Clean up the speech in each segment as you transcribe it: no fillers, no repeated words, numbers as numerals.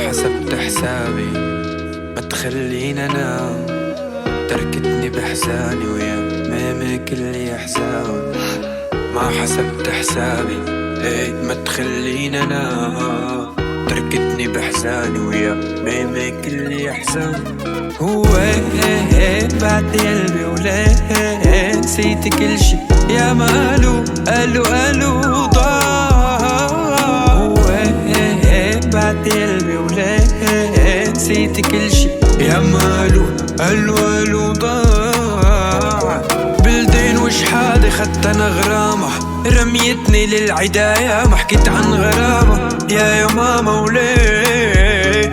حسبت حسابي ما تخلينا انام، تركتني بحزاني ويا ميمي كل احزان. ما حسبت حسابي ايه ما تخلينا انام، تركتني بحزاني ويا ميمي كل احزان. هو هيك بعد قلبي وليه نسيت كل شي يا مالو قالوا ضاع. هو هيك بعد قلبي وليه نسيت كل شي يا مالو قالوا ضاع. بلدين وشحادة خدت انا غرامة، رميتني للعداية ما حكيت عن غرامة يا ماما وليه.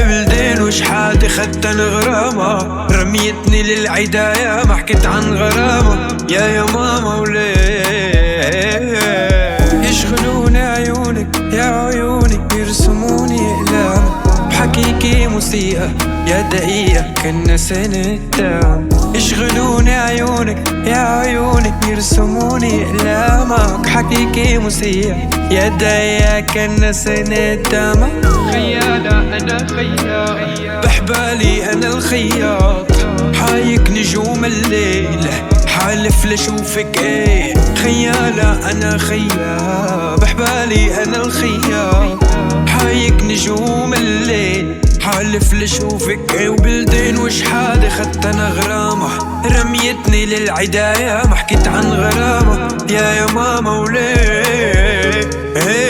بلدين وشحادة خدت انا غرامة، رميتني للعداية ما حكيت عن غرامة يا ماما وليه. يشغلوني عيونك يا عيونك، يرسموني اقلام بحكيكي موسيقى يا دقيقة كنا سنة تام. يشغلوني عيونك يا عيونك، يرسموني اقلامك حكيكي موسيقى يا دقيقة كنا سنة تام. خيالة انا خياط بحبالي انا الخياط، حايك نجوم الليل حالف لشوفك ايه. خيالة انا خياط بحبالي انا الخياط، حايك نجوم الليل حالف لشوفك ايه. وبلدين وشحادة خدت انا غرامة، رميتني للعداية ما حكيت عن غرامة يا ماما وليه.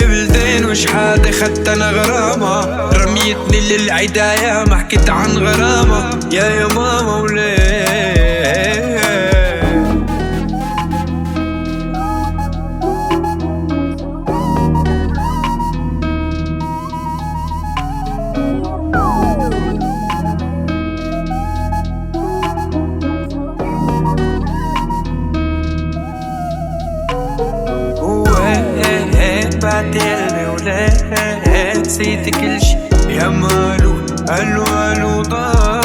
بلدين وشحادة خدت انا غرامة، رميتني للعداية ما حكيت عن غرامة يا ماما وليه. بعد قلبي وليه نسيت كل شي يا مالو قالوا ضاع.